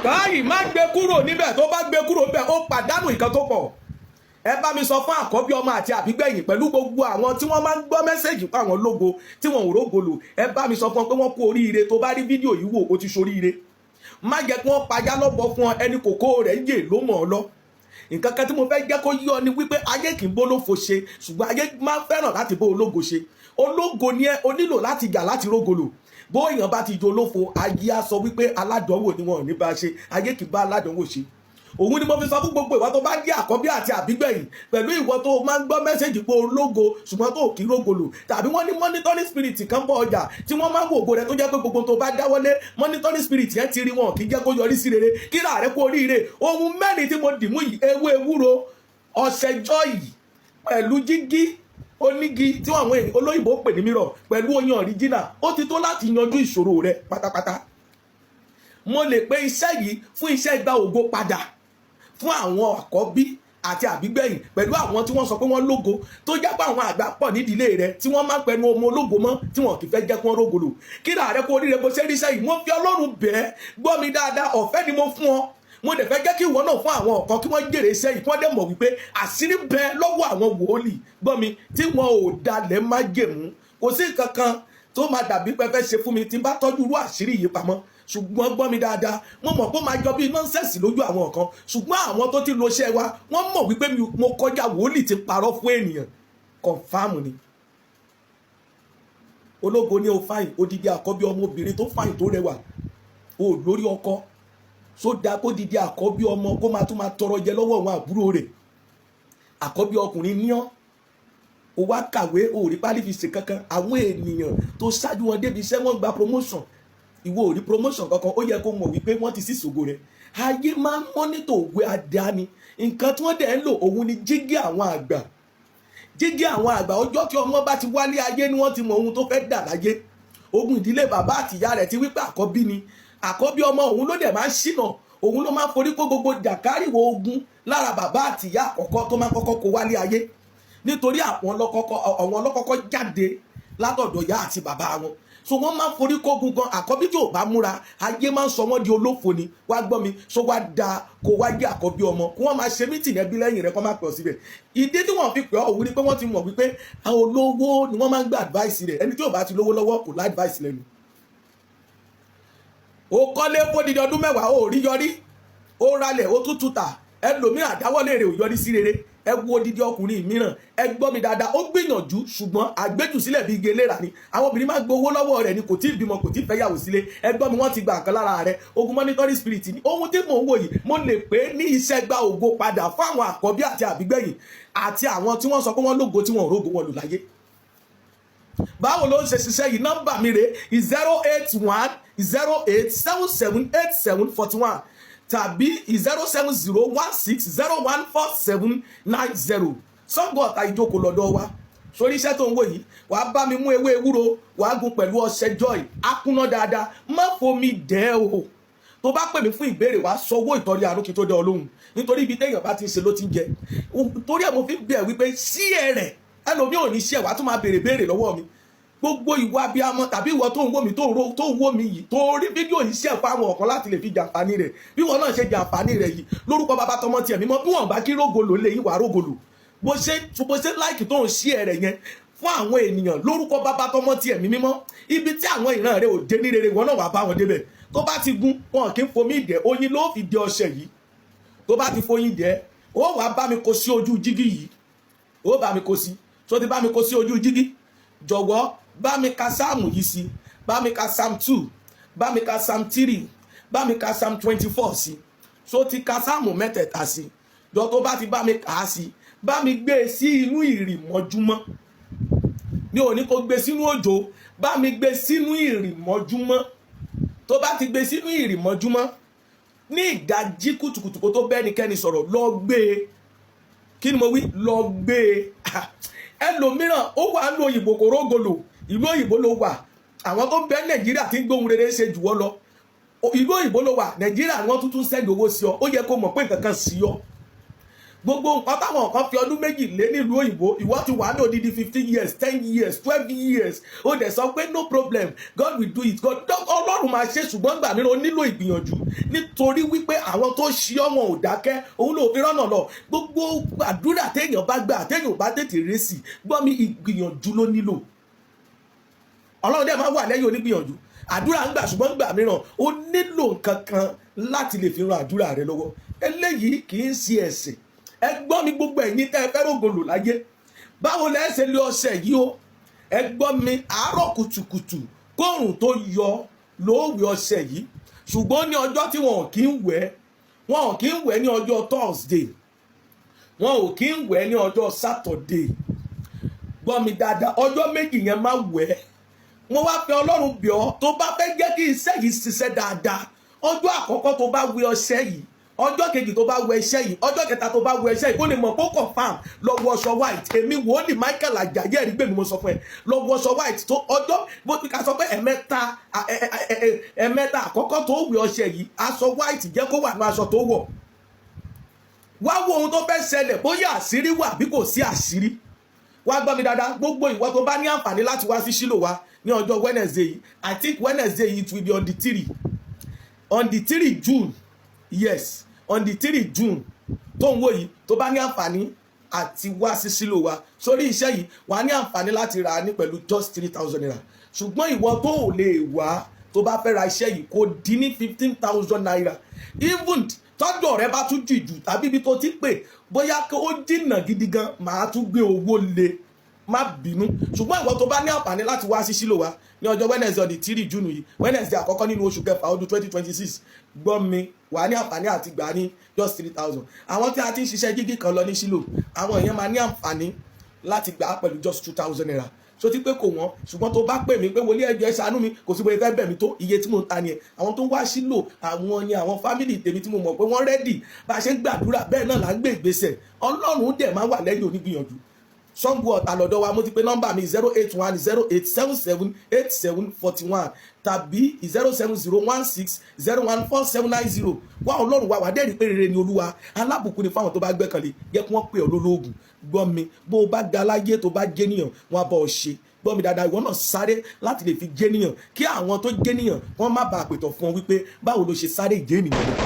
káyì má gbé kúrò níbẹ̀, tó bá gbé kúrò níbẹ̀ ó pàdánù nǹkan tó pọ̀. Ẹ bá mi sọ fún àkọ́bí ọmọ àti àbígbẹ̀yìn pẹ̀lú gbogbo àwọn tí wọ́n máa ń gbọ́ mẹ́sẹ̀jì fún àwọn lógo tí wọ́n ò rógolo. Ẹ bá mi sọ fún wọn pé wọ́n kú oríire. Tó bá rí fídíò yìí wò ó ti ṣoríire. Má jẹ́ kí wọ́n pajá lọ́bọ̀ fún ọ, ẹni kòkó rẹ̀ yè ló mọ̀ ọ́ lọ. Nǹkan kan tí mo fẹ́ jẹ́ kó yí ọ ni wípé ayé kì í bó lófo ṣe, ṣùgbọ́n ayé máa ń fẹ́ràn láti bó ológo ṣe. Ológo ni ẹ, o nílò láti jà láti rógolo. Bó èèyàn bá ti jo lófo, ayé á sọ wípé aládánwò ni wọn ò ní bá ṣe. Ayé kì í bá aládánwò ṣe. Òun ni mo fi sọ fún gbogbo ìwọ tó bá jẹ́ àkọ́bí àti àbígbẹ̀yìn pẹ̀lú ìwọ tó máa ń gbọ́ mẹ́sẹ̀jì pé ológo ṣùgbọ́n tó kì í rógolo, tàbí wọ́n ní monitoring spirit kan bọ̀ ọjà tí wọ́n máa ń wo ògo rẹ̀ tó jẹ́ pé gbogbo tó bá dáwọ́lé monitoring spirit yẹn ti rí wọn kì í jẹ́ kó yọrí sí rere. Kí láàrẹ kó oríire. Ohun mẹ́rin tí mo dì mú yìí, ewé ewúro, ọṣẹ joy pẹ̀lú jígí onígi tí àwọn olóyìnbó pè ní mirror pẹ̀lú oyin original, ó ti tó láti yanjú ìṣòro rẹ pátápátá. Mo lè pe iṣẹ́ yìí fún iṣẹ́ ìgbà ògo padà fún àwọn àkọ́bí àti àbígbẹ̀yìn pẹ̀lú àwọn tí wọ́n sọ pé wọ́n lógo, tó jẹ́ pé àwọn àgbà pọ̀ nídìílé rẹ̀ tí wọ́n máa ń pẹnu ọmọ ológo mọ́ tí wọ́n kì í fẹ́ jẹ́ kí wọ́n rógolo. Kí láàrẹ kó oríire bó ṣe rí iṣẹ́ yìí. Mo fi Ọlọ́run bẹ̀ẹ́, gbọ́ mi dáadáa, ọ̀fẹ́ ni mo fún ọ. Mo dẹ̀ fẹ́ jẹ́ kí ìwọ náà fún àwọn ọ̀kan kí wọ́n jèrè iṣẹ́ yìí, kí wọ́n dẹ̀ mọ̀ wípé àṣírí bẹ lọ́wọ́ àwọn wòlíì, gbọ́ mi, tí wọn ò dalẹ̀ májẹ̀mú. Kò sí nǹkan kan tó máa dàbí pé fẹ́ ṣe fún mi tí n bá tọ́jú irú àṣírí yìí pamọ́. Ṣùgbọ́n gbọ́ mi dáadáa, mo mọ̀ pé ó máa jọ bí nọ́ńsẹ̀sì lójú àwọn kan, ṣùgbọ́n àwọn tó ti lo iṣẹ́ wa wọ́n mọ̀ wípé mo kọjá wòlíì ti parọ́ fún ènìyàn. Kọ̀ǹfàmù ni. Ológo ni o fáìn, odidi àkọ́bí ọmọbìnrin tó fáìn tó rẹwà, o lórí ọkọ, sódà kó didi àkọ́bí ọmọ kó máa tún máa tọrọ jẹ lọ́wọ́ àwọn àbúrò rẹ̀. Àkọ́bí ọkùnrin ní ọ́, o wá kàwé, o rí pálí fi ṣe kankan. Àwọn ènìyàn tó ṣáájú wọn débi iṣẹ́ wọn gba promotion, ìwọ ò rí promotion kankan. Ó yẹ kó mọ̀ wípé wọ́n ti sí ṣògo rẹ̀. Ayé máa ń mọ́nítò òwe àdáni. Nǹkan tí wọ́n dẹ̀ ń lò òun ni jígí àwọn àgbà. Jígí àwọn àgbà, ọjọ́ tí ọmọ bá ti wálé ayé ni wọ́n ti mọ ohun tó fẹ́ dà láyé. Ogun ìdílé bàbá àtìyá rẹ̀ ti wípé àkọ́bí ni. Àkọ́bí ọmọ òun ló dẹ̀ máa ń ṣìnà, òun ló máa ń forí kó gbogbo jàkárìwò ogun lára bàbá àtìyá àkọ́kọ́ tó máa ń kọ́kọ́ kó wálé ayé. Nítorí àwọn ọlọ́kọ́kọ́ jáde látọ̀dọ̀ ìyá àti bàbá wọn. So wọ́n máa ń forí kó ogun gan. Àkọ́bí tí ò bá múra, ayé máa ń sọ wọ́n di olófo ni. Wá gbọ́ mi, so wá da kó wá jẹ́ àkọ́bí ọmọ, kó wọ́n máa ṣe mítìnì ẹbí lẹ́yìn rẹ̀ kó máa pè ọ́ síbẹ̀. Ìdí tí wọ́n fi pè ọ́ òun ni pé wọ́n ti mọ̀ wípé àwọn olówó ni wọ́n máa ń gba advice rẹ̀. Ẹni tí ò bá ti lówó lọ́wọ́ kò lá advice lẹ́nu. O kọ́lé fódìdí ọdún mẹ́wàá, o rí yọrí, o ralẹ̀, o tún tuta, ẹlòmíràn àdáwọ́lé rẹ̀ ò yọrí sí rere. Ẹ wo odidi ọkùnrin mìíràn, ẹ gbọ́ mi dáadáa, ó gbìyànjú ṣùgbọ́n àgbéjù sílẹ̀ bí igi eléra ni. Àwọn obìnrin máa gbowó lọ́wọ́ rẹ̀ ni, kò tí ì bímọ, kò tí ì fẹ́ yàwó sílé. Ẹ gbọ́ mi, wọ́n ti gba nǹkan lára rẹ̀. Ogun monitoring spirit ni. Ohun tí mò ń wò yìí, mo lè pè é ní iṣẹ́ gba ògo padà fún àwọn àkọ́bí àti àbígbẹ̀yìn àti àwọn tí wọ́n sọ pé wọ́n lógo tí wọ́n rógo wọn lò láyé. Báwo ló ń ṣe ṣiṣẹ́ yìí? Nọ́mbà mi rè 08108778741 tàbí 07016014790. Sọ́ngọ̀ ọ̀tá ìjókòó lọ́dọ̀ wa. Sórí iṣẹ́ tó ń wò yìí, wàá bá mi mú ewé ewúro, wàá gún pẹ̀lú ọṣẹ joy, akúná dáadáa, má fomi dẹ́ o. Tó bá pè mí fún ìbéèrè, wàá sọ owó ìtọ́rí àrùn kí tó dé ọ lóhùn. Nítorí ibi téèyàn bá ti ń ṣe ló ti ń jẹ. Torí ẹ̀ mo fi bẹ̀ wípé sí ẹ rẹ̀, ẹlòmíì ò ní ṣe wàá tún máa béèrè lọ́wọ́ mi. Gbogbo ìwà abiyamọ tàbí ìwọ tó ń wò mí tó ń wò mí yìí, tó rí fídíò yìí ṣe fún àwọn ọ̀kan láti lè fi jàǹfààní rẹ̀. Bí wọn náà ṣe jàǹfààní rẹ̀ yìí, lórúkọ bàbá tọmọ tiẹ̀ mímọ́, bí wọn bá kí rógolo lè yín wà rógolo. Bó ṣe láìkì tó ń ṣí ẹ̀rẹ̀ yẹn fún àwọn ènìyàn lórúkọ bàbá tọmọ tiẹ̀ mímọ́, ibi tí àwọn ìran rẹ̀ ò dé ní rere, wọn náà wà bá wọn débẹ̀. Tó bá ti gún, wọn kì í fomi dẹ̀, oyin ló fi dẹ ọṣẹ yìí. Tó bá ti foyin dẹ̀, ó wàá bá mi kó sí ojú jígí yìí. Ó bá mi kó sí. Tó ti bá mi kó sí ojú jígí, jọ̀wọ́ bá mi ka sáàmù yìí sí, bá mi ka psalm 2, bá mi ka psalm 3, bá mi ka psalm 24 sí. So ti ka sáàmù mẹ́tẹ̀ẹ̀ta sí. Jọ tó bá ti bá mi kà á sí, bá mi gbé sí inú ìrìmọ́júmọ́. Mi ò ní kó gbé sínú òjò, bá mi gbé sínú ìrìmọ́júmọ́. Tó bá ti gbé sínú ìrìmọ́júmọ́, ní ìdájí kùtùkùtù kó tó bẹ́nikẹ́ni sọ̀rọ̀, lọ gbé e. Kí ni mo wí? Lọ gbé e. Ẹlòmíràn ó wà ní òyìnbó kò rógolo, ìlú òyìnbó ló wà. Àwọn tó bẹ Nàìjíríà tí ń gbóhun rere ṣe jù wọ́ lọ. Ìlú òyìnbó ló wà, Nàìjíríà wọ́n tuntun sẹ́ndì owó sí ọ. Ó yẹ kó mọ̀ pé nǹkan kan sí ọ. gbogbo nǹkan táwọn kan fi ọdún méjì lé nílùú òyìnbó ìwọ ti wà ní odidi 15 years 10 years 12 years ó dẹ̀ sọ pé no problem God will do it God ọlọ́run máa ṣe ṣùgbọ́n gbà mí ó nílò ìgbìyànjú nítorí wípé àwọn tó ṣí ọmọ ò dákẹ́ òun ló fi rọ́nà lọ gbogbo àdúrà téèyàn bá gbà téèyàn bá tètè ré sí gbọ́ mi ìgbìyànjú ló nílò ọlọ́run dẹ̀ máa wà lẹ́yìn onígbìyànjú àdúrà ń gbà ṣùgbọ́n gbà mìíràn ó nílò nǹkan kan láti lè fi ran àdúrà rẹ lọ́wọ́ eléyìí kì í ṣe ẹ̀sìn ẹ gbọ́ mi gbogbo ẹ̀yin tẹ́ ẹ fẹ́ rògbòlò láyé báwo lẹ́ ṣe lé ọṣẹ yìí o ẹ gbọ́ mi àárọ̀ kùtùkùtù kóòrùn tó yọ lóòwì ọṣẹ yìí ṣùgbọ́n ní ọjọ́ tí wọn ò kí ń wẹ̀ wọn ò kí ń wẹ̀ ní ọjọ́ Thursday wọn ò kí ń wẹ̀ ní ọjọ́ Saturday gbọ́ mi dáadáa ọjọ́ méjì yẹn má wẹ̀ mo wá fi Ọlọ́run bẹ̀ ọ́ tó bá fẹ́ jẹ́ kí iṣẹ́ yìí ṣiṣẹ́ dáadáa ọjọ́ àkọ́kọ́ tó bá wẹ̀ ọṣẹ yìí ọjọ́ kejì tó bá wẹ̀ iṣẹ́ yìí ọjọ́ kẹta tó bá wẹ̀ iṣẹ́ yìí ó lè mọ̀ kó confam lọ wọ aṣọ white èmi wòlíì Michael Ajayi ẹ̀rí gbèmí mo sọ fún ẹ lọ wọ aṣọ white tó ọjọ́ bó ti ká sọ pé ẹ̀mẹ́ta àkọ́kọ́ tó wẹ̀ ọṣẹ yìí aṣọ white jẹ́ kó wà ní aṣọ tó wọ̀ wá wo ohun tó fẹ́ ṣẹlẹ̀ bóyá àṣírí wà bí kò sí àṣírí wá gbọ́ mi dáadáa gbogbo ìwọ tó bá ní àǹfààní láti wá sí Ṣílò wa ní ọjọ́ Wednesday yìí I think Wednesday yìí it will be on the 3 June yes on the 3 June tó ń wò yìí tó bá ní àǹfààní àti wá sí Ṣílò wa sórí iṣẹ́ yìí wà ní àǹfààní láti rà ní pẹ̀lú just 3,000 naira ṣùgbọ́n ìwọ tó ò lè wá tó bá fẹ́ ra iṣẹ́ yìí kò dín ní 15,000 naira even tọ́jọ́ rẹ bá tún jìjù tàbí ibi tó ti pè bóyá kí ó jìnnà gidi gan màá tún gbé owó lé má bínú ṣùgbọ́n ìwọ tó bá ní àǹfààní láti wá sí Ṣílò wa ní ọjọ́ Wednesday on the 3 June yìí Wednesday àkọ́kọ́ nínú oṣù kẹfà ọdún 2026 gbọ́ mi wà ní àǹfààní àti gbà ní just 3,000 àwọn tí a ti ń ṣiṣẹ́ jígí kan lọ ní Ṣílò àwọn èèyàn máa ní àǹfààní láti gbà pẹ̀lú just 2,000 naira so ti pé kò wọ́n ṣùgbọ́n tó bá pè mí pé wòlíì ẹjọ́ ẹ ṣàánú mi kò sí bóyá fẹ́ bẹ̀ mí tó iye tí mo ń ta ni ẹ̀ àwọn tó ń wá Ṣílò àwọn ni àwọn fámìlì tèmi tí mo mọ̀ pé wọ́n rẹ́dì bá a ṣe ń gbàdúrà bẹ́ẹ̀ náà là ń gbé ìgbésẹ̀ Ọlọ́run dẹ̀ máa wà lẹ́yìn onígbìyànjú Ṣàngó Ọ̀tà lọ́dọ̀ wa mo ti pe nọ́mbà mi 08108778741 tàbí 07016014790 wá Ọlọ́run wa wà dẹ́rìí pé rere ni Olúwa alábùkún ni fáwọn tó bá gbẹ́kànlé jẹ́ kí wọ́n pè ọ́ lólóògùn gbọ́ mi bó o bá ga láyé tó bá jẹ́nìyàn wọn á bọ̀ ọ́ ṣe gbọ́ mi dáadáa ìwọ náà sáré láti lè fi jẹ́nìyàn kí àwọn tó jẹ́nìyàn wọ́n má bàa pètọ̀ fún ọ wípé báwo ló ṣe sáré ìjẹ́nìyàn rẹ̀.